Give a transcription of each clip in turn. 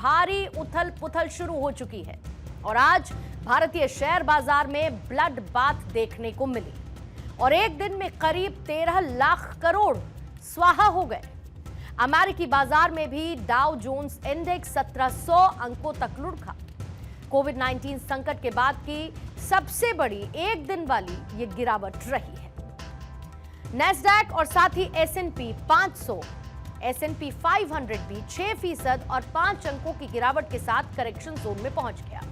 भारी उथल पुथल शुरू हो चुकी है और आज भारतीय शेयर बाजार में ब्लड बाथ देखने को मिली और एक दिन में करीब 13 लाख करोड़ स्वाहा हो गए। अमेरिकी बाजार में भी डाउ जोन्स इंडेक्स 1700 अंकों तक लुढ़का। कोविड-19 संकट के बाद की सबसे बड़ी एक दिन वाली ये गिरावट रही है। नैस्डैक और साथ ही S&P 500, S&P 500 भी 6% और 5 अंकों की गिरावट के साथ करेक्शन जोन में पहुंच गया।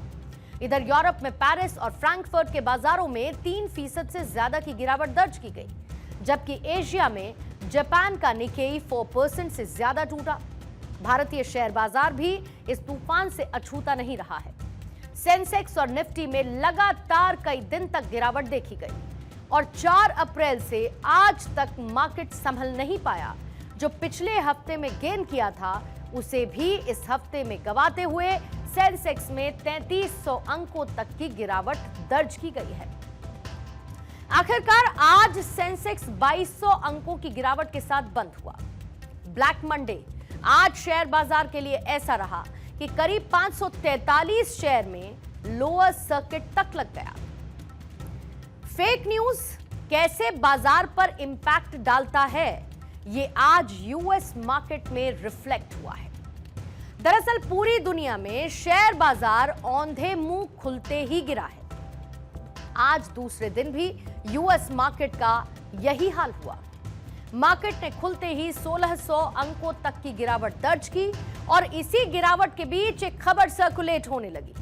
इधर यूरोप में पेरिस और फ्रैंकफर्ट के बाजारों में 3% से ज्यादा की गिरावट दर्ज की गई, जबकि एशिया में जापान का निकेई 4% से ज्यादा टूटा। भारतीय शेयर बाजार भी इस तूफान से अछूता नहीं रहा है। सेंसेक्स और निफ्टी में लगातार कई दिन तक गिरावट देखी गई और 4 अप्रैल से आज तक मार्केट संभल नहीं पाया। जो पिछले हफ्ते में गेन किया था उसे भी इस हफ्ते में गंवाते हुए सेंसेक्स में 3300 अंकों तक की गिरावट दर्ज की गई है। आखिरकार आज सेंसेक्स 2200 अंकों की गिरावट के साथ बंद हुआ। ब्लैक मंडे आज शेयर बाजार के लिए ऐसा रहा कि करीब 543 शेयर में लोअर सर्किट तक लग गया। फेक न्यूज कैसे बाजार पर इंपैक्ट डालता है, ये आज यूएस मार्केट में रिफ्लेक्ट हुआ है। दरअसल पूरी दुनिया में शेयर बाजार औंधे मुंह खुलते ही गिरा है। आज दूसरे दिन भी यूएस मार्केट का यही हाल हुआ। मार्केट ने खुलते ही 1600 अंकों तक की गिरावट दर्ज की और इसी गिरावट के बीच एक खबर सर्कुलेट होने लगी।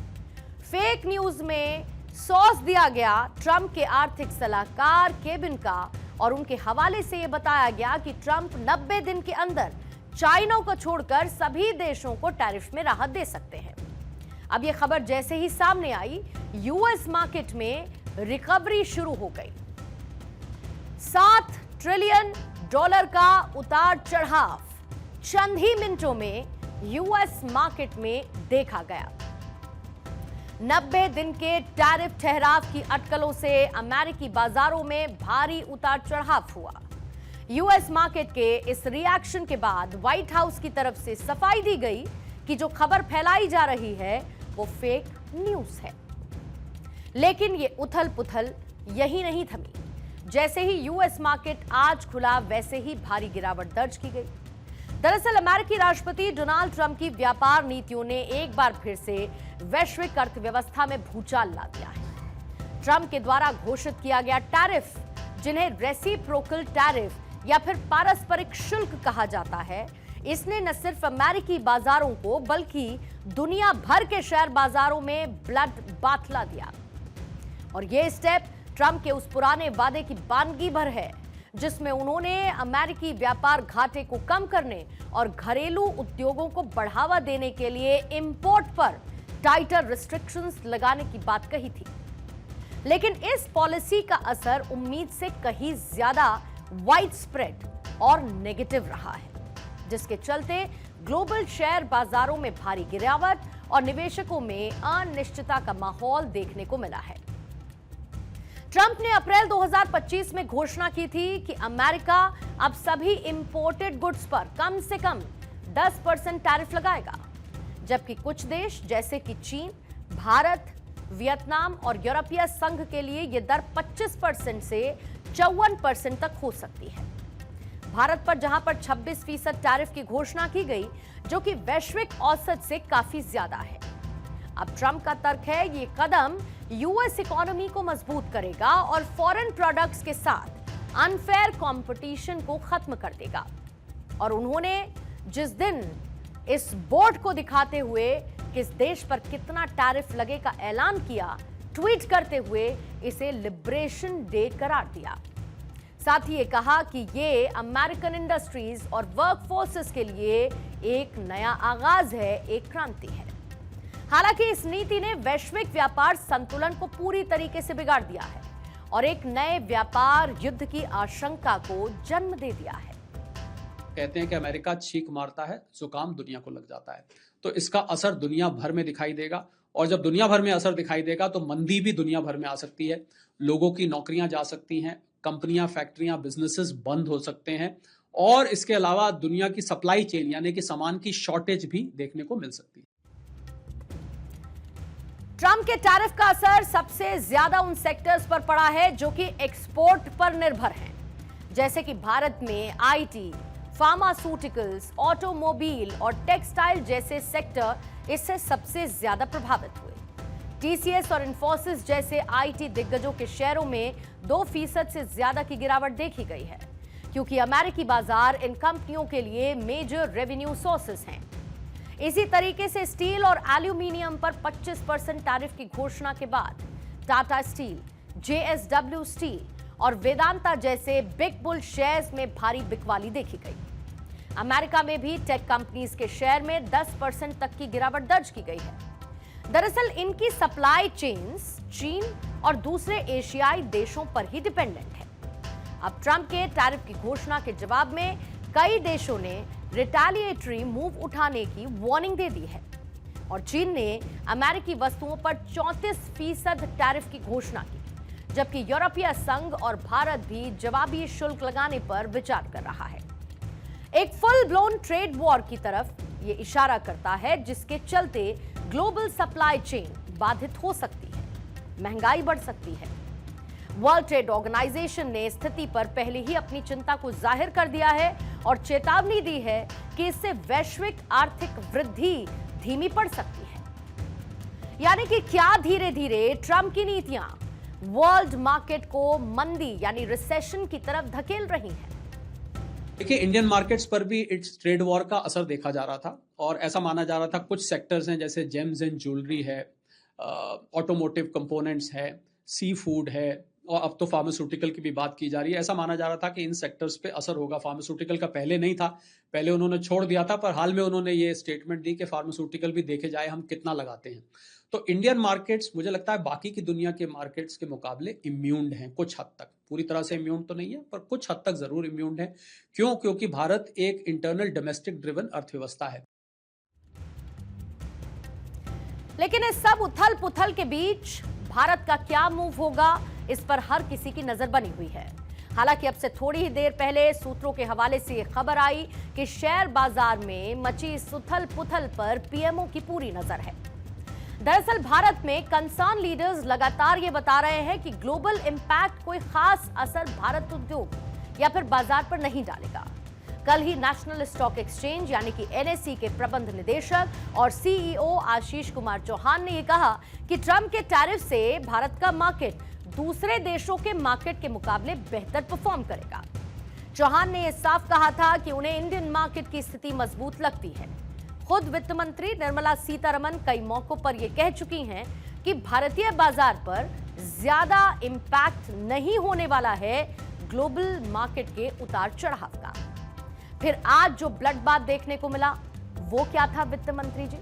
फेक न्यूज में सॉस दिया गया ट्रंप के आर्थिक सलाहकार केविन का और उनके हवाले से यह बताया गया कि ट्रंप 90 दिन के अंदर चाइना को छोड़कर सभी देशों को टैरिफ में राहत दे सकते हैं। अब यह खबर जैसे ही सामने आई, यूएस मार्केट में रिकवरी शुरू हो गई। 7 ट्रिलियन डॉलर का उतार चढ़ाव चंद ही मिनटों में यूएस मार्केट में देखा गया। 90 दिन के टैरिफ ठहराव की अटकलों से अमेरिकी बाजारों में भारी उतार चढ़ाव हुआ। यूएस मार्केट के इस रिएक्शन के बाद व्हाइट हाउस की तरफ से सफाई दी गई कि जो खबर फैलाई जा रही है वो फेक न्यूज है। लेकिन ये उथल पुथल यही नहीं थमी। जैसे ही यूएस मार्केट आज खुला वैसे ही भारी गिरावट दर्ज की गई। दरअसल अमेरिकी राष्ट्रपति डोनाल्ड ट्रंप की व्यापार नीतियों ने एक बार फिर से वैश्विक अर्थव्यवस्था में भूचाल ला दिया है। ट्रंप के द्वारा घोषित किया गया टैरिफ, जिन्हें रेसिप्रोकल टैरिफ या फिर पारस्परिक शुल्क कहा जाता है, इसने न सिर्फ अमेरिकी बाजारों को बल्कि दुनिया भर के शेयर बाजारों में ब्लड बाथ ला दिया। और यह स्टेप ट्रंप के उस पुराने वादे की बानगी भर है जिसमें उन्होंने अमेरिकी व्यापार घाटे को कम करने और घरेलू उद्योगों को बढ़ावा देने के लिए इंपोर्ट पर टाइटर रिस्ट्रिक्शंस लगाने की बात कही थी। लेकिन इस पॉलिसी का असर उम्मीद से कहीं ज्यादा वाइड स्प्रेड और नेगेटिव रहा है, जिसके चलते ग्लोबल शेयर बाजारों में भारी गिरावट और निवेशकों में अनिश्चितता का माहौल देखने को मिला है। ट्रंप ने अप्रैल 2025 में घोषणा की थी कि अमेरिका अब सभी इंपोर्टेड गुड्स पर कम से कम 10% टैरिफ लगाएगा, जबकि कुछ देश जैसे कि चीन, भारत, वियतनाम और यूरोपीय संघ के लिए यह दर 25% से 54% तक हो सकती है। भारत पर जहां पर 26% टैरिफ की घोषणा की गई, जो कि वैश्विक औसत से काफी ज्यादा है। अब ट्रंप का तर्क है ये कदम यूएस इकोनॉमी को मजबूत करेगा और फॉरेन प्रोडक्ट्स के साथ अनफेयर कंपटीशन को खत्म कर देगा। और उन्होंने जिस दिन इस बोर्ड को दिखाते हुए किस देश पर कितना टैरिफ लगेगा ऐलान किया, ट्वीट करते हुए इसे लिबरेशन डे करार दिया। साथ ही ये कहा कि ये अमेरिकन इंडस्ट्रीज और वर्कफोर्सेस के लिए एक नया आगाज है, एक क्रांति है। हालांकि इस नीति ने वैश्विक व्यापार संतुलन को पूरी तरीके से बिगाड़ दिया है और एक नए व्यापार युद्ध की आशंका को जन्म दे दिया है। कहते हैं कि अमेरिका छींक मारता है, जुकाम दुनिया को लग जाता है। तो इसका असर दुनिया भर में दिखाई देगा और जब दुनिया भर में असर दिखाई देगा तो मंदी भी दुनिया भर में आ सकती है। लोगों की नौकरियां जा सकती हैं, कंपनियां, फैक्ट्रियां, बिजनेसेस बंद हो सकते हैं और इसके अलावा दुनिया की सप्लाई चेन यानी कि सामान की शॉर्टेज भी देखने को मिल सकती है। ट्रंप के टैरिफ का असर सबसे ज्यादा उन सेक्टर्स पर पड़ा है जो कि एक्सपोर्ट पर निर्भर हैं, जैसे कि भारत में आईटी, फार्मास्यूटिकल्स, ऑटोमोबाइल और टेक्सटाइल जैसे सेक्टर इससे सबसे ज्यादा प्रभावित हुए। टीसीएस और इन्फोसिस जैसे आईटी दिग्गजों के शेयरों में 2% से ज्यादा की गिरावट देखी गई है, क्योंकि अमेरिकी बाजार इन कंपनियों के लिए मेजर रेवेन्यू सोर्सेस हैं। इसी तरीके से स्टील और एल्यूमिनियम पर 25% टैरिफ की घोषणा के बाद टाटा स्टील, जेएसडब्ल्यू स्टील और वेदांता जैसे बिग बुल शेयर्स में भारी बिकवाली देखी गई। अमेरिका में भी टेक कंपनीज के शेयर में 10% तक की गिरावट दर्ज की गई है। दरअसल इनकी सप्लाई चेन्स चीन और दूसरे एशियाई देशों पर ही डिपेंडेंट है। अब ट्रंप के टैरिफ की घोषणा के जवाब में कई देशों ने रिटेलिएटरी मूव उठाने की वार्निंग दे दी है और चीन ने अमेरिकी वस्तुओं पर 34% टैरिफ की घोषणा की, जबकि यूरोपीय संघ और भारत भी जवाबी शुल्क लगाने पर विचार कर रहा है। एक फुल ब्लोन ट्रेड वॉर की तरफ यह इशारा करता है, जिसके चलते ग्लोबल सप्लाई चेन बाधित हो सकती है, महंगाई बढ़ सकती है। वर्ल्ड ट्रेड ऑर्गेनाइजेशन ने स्थिति पर पहले ही अपनी चिंता को जाहिर कर दिया है और चेतावनी दी है कि इससे वैश्विक आर्थिक वृद्धि धीमी पड़ सकती है। यानी कि क्या धीरे धीरे ट्रंप की नीतियां वर्ल्ड मार्केट को मंदी यानी रिसेशन की तरफ धकेल रही हैं। देखिए, इंडियन मार्केट्स पर भी इट्स ट्रेड वॉर का असर देखा जा रहा था और ऐसा माना जा रहा था कुछ सेक्टर्स हैं जैसे जेम्स एंड ज्वेलरी है, ऑटोमोटिव कंपोनेंट्स है, सी फूड है और अब तो फार्मास्यूटिकल की भी बात की जा रही है। ऐसा माना जा रहा था कि इन सेक्टर्स पे असर होगा। फार्मास्यूटिकल का पहले नहीं था, पहले उन्होंने छोड़ दिया था, पर हाल में उन्होंने ये स्टेटमेंट दी कि फार्मास्यूटिकल भी देखे जाए हम कितना लगाते हैं। तो इंडियन मार्केट्स मुझे लगता है बाकी की दुनिया के मार्केट्स के मुकाबले इम्यून्ड हैं कुछ हद तक। पूरी तरह से इम्यून तो नहीं है, पर कुछ हद तक जरूर इम्यून्ड है। क्यों? क्योंकि भारत एक इंटरनल डोमेस्टिक ड्रिवन अर्थव्यवस्था है। लेकिन इस सब उथल पुथल के बीच भारत का क्या मूव होगा, इस पर हर किसी की नजर बनी हुई है। हालांकि अब से थोड़ी ही देर पहले सूत्रों के हवाले से यह खबर आई कि शेयर बाजार में मची इस उथल पुथल पर पीएमओ की पूरी नजर है। दरअसल भारत में कंसर्न लीडर्स लगातार ये बता रहे हैं कि ग्लोबल इंपैक्ट कोई खास असर भारत उद्योग या फिर बाजार पर नहीं डालेगा। कल ही नेशनल स्टॉक एक्सचेंज यानी कि एनएसई के प्रबंध निदेशक और सीईओ आशीष कुमार चौहान ने यह कहा कि ट्रंप के टैरिफ से भारत का मार्केट दूसरे देशों के मार्केट के मुकाबले बेहतर परफॉर्म करेगा। चौहान ने यह साफ कहा था कि उन्हें इंडियन मार्केट की स्थिति मजबूत लगती है। खुद वित्त मंत्री निर्मला सीतारमण कई मौकों पर यह कह चुकी हैं कि भारतीय बाजार पर ज्यादा इंपैक्ट नहीं होने वाला है ग्लोबल मार्केट के उतार चढ़ाव का। फिर आज जो ब्लड बाथ देखने को मिला वो क्या था वित्त मंत्री जी?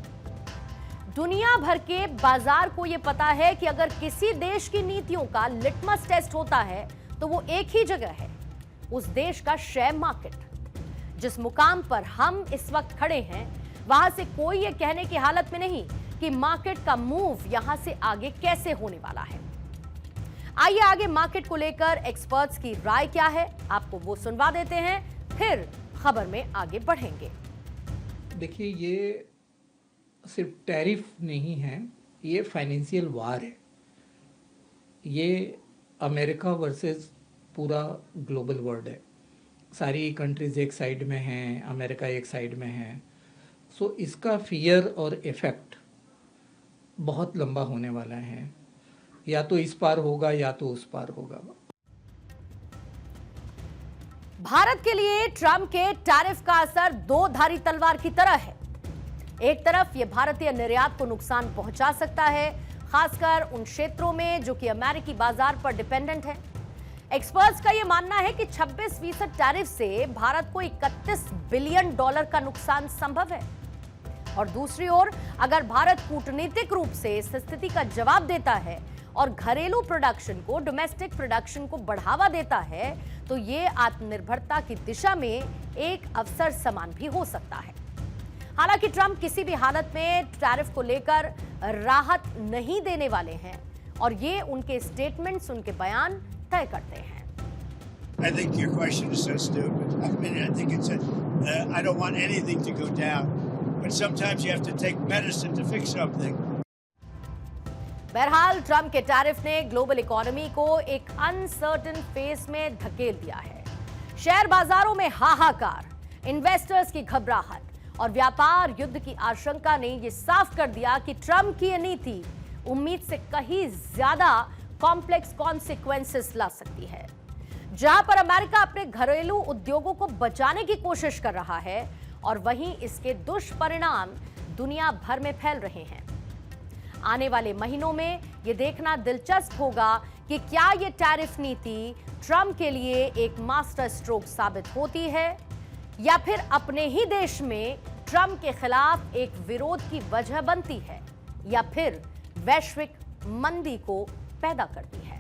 दुनिया भर के बाजार को यह पता है कि अगर किसी देश की नीतियों का लिटमस टेस्ट होता है तो वो एक ही जगह है, उस देश का शेयर मार्केट। जिस मुकाम पर हम इस वक्त खड़े हैं वहां से कोई ये कहने की हालत में नहीं कि मार्केट का मूव यहां से आगे कैसे होने वाला है। आइए आगे मार्केट को लेकर एक्सपर्ट्स की राय क्या है, आपको वो सुनवा देते हैं, फिर खबर में आगे बढ़ेंगे। देखिए, ये सिर्फ टैरिफ नहीं है, ये फाइनेंशियल वार है। ये अमेरिका वर्सेस पूरा ग्लोबल वर्ल्ड है। सारी कंट्रीज एक साइड में हैं, अमेरिका एक साइड में है। सो इसका फियर और इफेक्ट बहुत लंबा होने वाला है। या तो इस पार होगा या तो उस पार होगा। भारत के लिए ट्रंप के टैरिफ का असर दो धारी तलवार की तरह है। एक तरफ यह भारतीय निर्यात को नुकसान पहुंचा सकता है, खासकर उन क्षेत्रों में जो कि अमेरिकी बाजार पर डिपेंडेंट है। एक्सपर्ट्स का यह मानना है कि 26% टैरिफ से भारत को $31 बिलियन का नुकसान संभव है। और दूसरी ओर अगर भारत कूटनीतिक रूप से इस स्थिति का जवाब देता है और घरेलू प्रोडक्शन को, डोमेस्टिक प्रोडक्शन को बढ़ावा देता है तो ये आत्मनिर्भरता की दिशा में एक अवसर समान भी हो सकता है। हालांकि ट्रंप किसी भी हालत में टैरिफ को लेकर राहत नहीं देने वाले हैं और ये उनके स्टेटमेंट्स, उनके बयान तय करते हैं। I think your question is so stupid. I mean, I think it's I don't want anything to go down, but sometimes you have to take medicine to fix something. बहरहाल ट्रंप के tariff ने global economy को एक uncertain phase में धकेल दिया है। Share बाजारों में हाहाकार, इन्वेस्टर्स की घबराहट और व्यापार युद्ध की आशंका ने यह साफ कर दिया कि ट्रंप की यह नीति उम्मीद से कहीं ज्यादा कॉम्प्लेक्स कॉन्सिक्वेंसेस ला सकती है। जहां पर अमेरिका अपने घरेलू उद्योगों को बचाने की कोशिश कर रहा है और वहीं इसके दुष्परिणाम दुनिया भर में फैल रहे हैं। आने वाले महीनों में यह देखना दिलचस्प होगा कि क्या यह टैरिफ नीति ट्रंप के लिए एक मास्टर स्ट्रोक साबित होती है या फिर अपने ही देश में ट्रंप के खिलाफ एक विरोध की वजह बनती है या फिर वैश्विक मंदी को पैदा करती है।